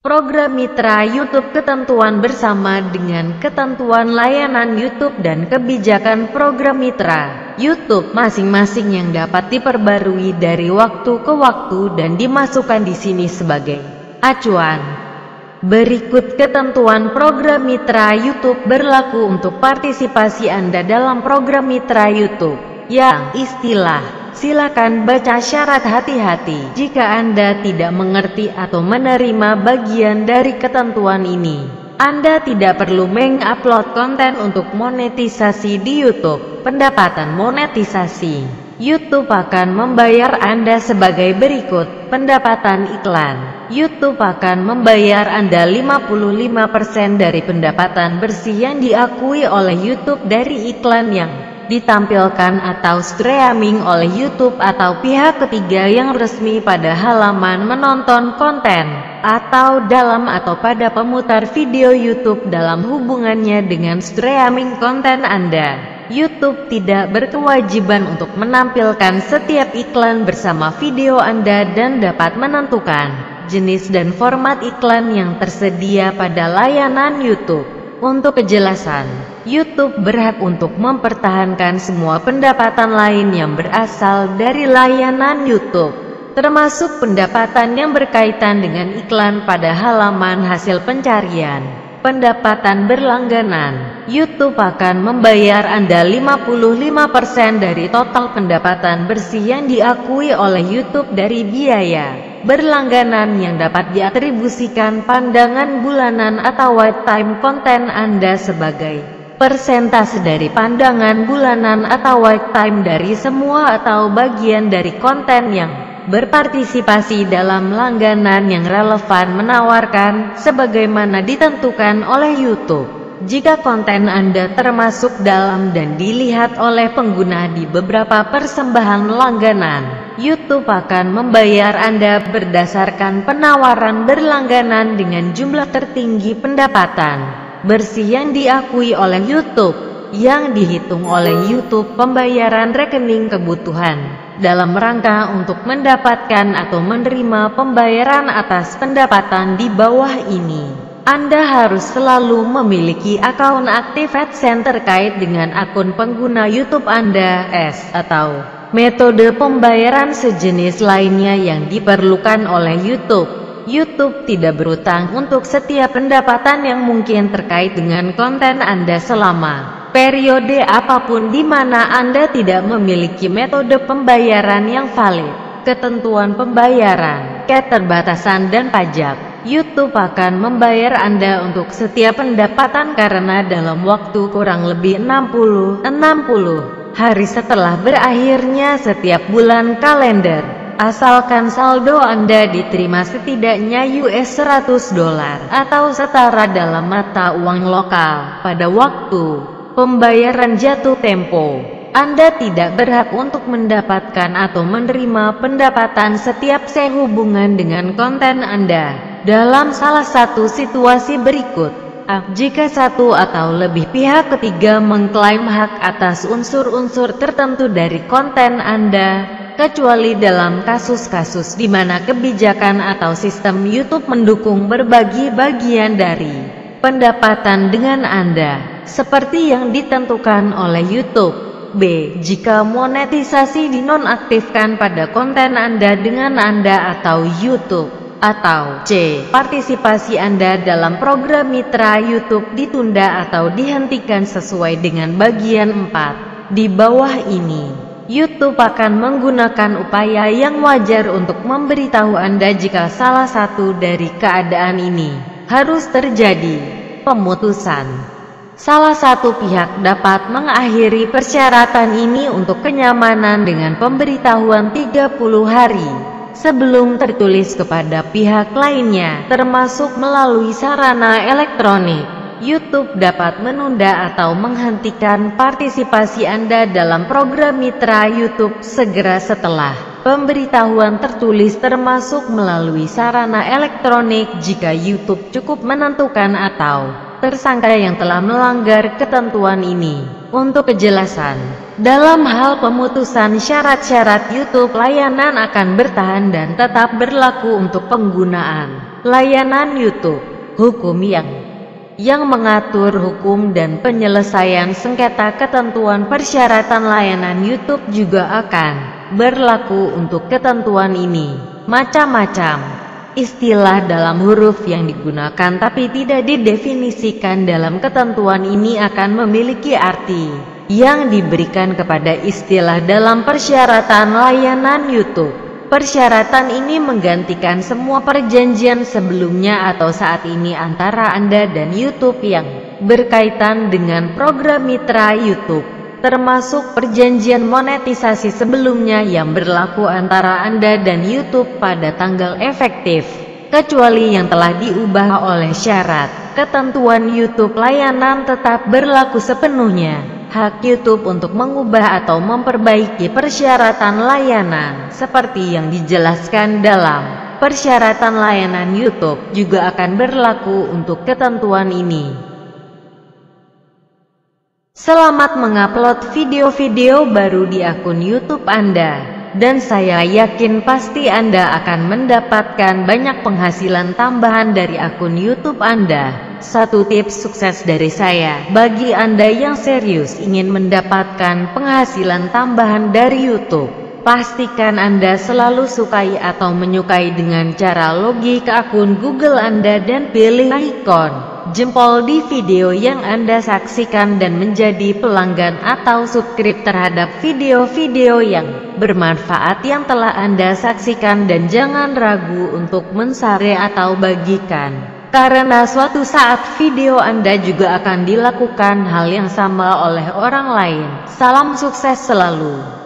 Program Mitra YouTube ketentuan bersama dengan ketentuan layanan YouTube dan kebijakan program Mitra YouTube masing-masing yang dapat diperbarui dari waktu ke waktu dan dimasukkan di sini sebagai acuan. Berikut ketentuan program Mitra YouTube berlaku untuk partisipasi Anda dalam program Mitra YouTube yang silakan baca syarat hati-hati jika Anda tidak mengerti atau menerima bagian dari ketentuan ini. Anda tidak perlu mengupload konten untuk monetisasi di YouTube. Pendapatan monetisasi YouTube akan membayar Anda sebagai berikut. Pendapatan iklan YouTube akan membayar Anda 55% dari pendapatan bersih yang diakui oleh YouTube dari iklan yang ditampilkan atau streaming oleh YouTube atau pihak ketiga yang resmi pada halaman menonton konten, atau dalam atau pada pemutar video YouTube dalam hubungannya dengan streaming konten Anda. YouTube tidak berkewajiban untuk menampilkan setiap iklan bersama video Anda dan dapat menentukan jenis dan format iklan yang tersedia pada layanan YouTube. Untuk kejelasan, YouTube berhak untuk mempertahankan semua pendapatan lain yang berasal dari layanan YouTube, termasuk pendapatan yang berkaitan dengan iklan pada halaman hasil pencarian. Pendapatan berlangganan YouTube akan membayar Anda 55% dari total pendapatan bersih yang diakui oleh YouTube dari biaya berlangganan yang dapat diatribusikan pandangan bulanan atau watch time konten Anda sebagai persentase dari pandangan bulanan atau watch time dari semua atau bagian dari konten yang berpartisipasi dalam langganan yang relevan menawarkan sebagaimana ditentukan oleh YouTube. Jika konten Anda termasuk dalam dan dilihat oleh pengguna di beberapa persembahan langganan, YouTube akan membayar Anda berdasarkan penawaran berlangganan dengan jumlah tertinggi pendapatan bersih yang diakui oleh YouTube, yang dihitung oleh YouTube pembayaran rekening kebutuhan dalam rangka untuk mendapatkan atau menerima pembayaran atas pendapatan di bawah ini. Anda harus selalu memiliki akun aktif AdSense terkait dengan akun pengguna YouTube Anda, atau metode pembayaran sejenis lainnya yang diperlukan oleh YouTube. YouTube tidak berutang untuk setiap pendapatan yang mungkin terkait dengan konten Anda selama periode apapun di mana Anda tidak memiliki metode pembayaran yang valid. Ketentuan pembayaran, keterbatasan dan pajak. YouTube akan membayar Anda untuk setiap pendapatan karena dalam waktu kurang lebih 60 hari setelah berakhirnya setiap bulan kalender, asalkan saldo Anda diterima setidaknya $100 atau setara dalam mata uang lokal pada waktu pembayaran jatuh tempo. Anda tidak berhak untuk mendapatkan atau menerima pendapatan setiap sehubungan dengan konten Anda dalam salah satu situasi berikut. Jika satu atau lebih pihak ketiga mengklaim hak atas unsur-unsur tertentu dari konten Anda, kecuali dalam kasus-kasus di mana kebijakan atau sistem YouTube mendukung berbagi bagian dari pendapatan dengan Anda, seperti yang ditentukan oleh YouTube. B. Jika monetisasi dinonaktifkan pada konten Anda dengan Anda atau YouTube. Atau C. Partisipasi Anda dalam program Mitra YouTube ditunda atau dihentikan sesuai dengan bagian 4 di bawah ini. YouTube akan menggunakan upaya yang wajar untuk memberitahu Anda jika salah satu dari keadaan ini harus terjadi. Pemutusan. Salah satu pihak dapat mengakhiri persyaratan ini untuk kenyamanan dengan pemberitahuan 30 hari sebelum tertulis kepada pihak lainnya, termasuk melalui sarana elektronik. YouTube dapat menunda atau menghentikan partisipasi Anda dalam program Mitra YouTube segera setelah pemberitahuan tertulis, termasuk melalui sarana elektronik jika YouTube cukup menentukan atau tersangka yang telah melanggar ketentuan ini. Untuk kejelasan, Dalam hal pemutusan syarat-syarat YouTube, layanan akan bertahan dan tetap berlaku untuk penggunaan layanan YouTube. Hukum yang mengatur hukum dan penyelesaian sengketa ketentuan persyaratan layanan YouTube juga akan berlaku untuk ketentuan ini. Macam-macam istilah dalam huruf yang digunakan tapi tidak didefinisikan dalam ketentuan ini akan memiliki arti yang diberikan kepada istilah dalam persyaratan layanan YouTube. Persyaratan ini menggantikan semua perjanjian sebelumnya atau saat ini antara Anda dan YouTube yang berkaitan dengan program mitra YouTube, termasuk perjanjian monetisasi sebelumnya yang berlaku antara Anda dan YouTube pada tanggal efektif, kecuali yang telah diubah oleh syarat. Ketentuan YouTube layanan tetap berlaku sepenuhnya. Hak YouTube untuk mengubah atau memperbaiki persyaratan layanan seperti yang dijelaskan dalam persyaratan layanan YouTube juga akan berlaku untuk ketentuan ini. Selamat mengupload video-video baru di akun YouTube Anda, dan saya yakin pasti Anda akan mendapatkan banyak penghasilan tambahan dari akun YouTube Anda. Satu tips sukses dari saya, bagi Anda yang serius ingin mendapatkan penghasilan tambahan dari YouTube, pastikan Anda selalu sukai atau menyukai dengan cara login ke akun Google Anda dan pilih ikon jempol di video yang Anda saksikan dan menjadi pelanggan atau subscribe terhadap video-video yang bermanfaat yang telah Anda saksikan, dan jangan ragu untuk men-share atau bagikan. Karena suatu saat video Anda juga akan dilakukan hal yang sama oleh orang lain. Salam sukses selalu.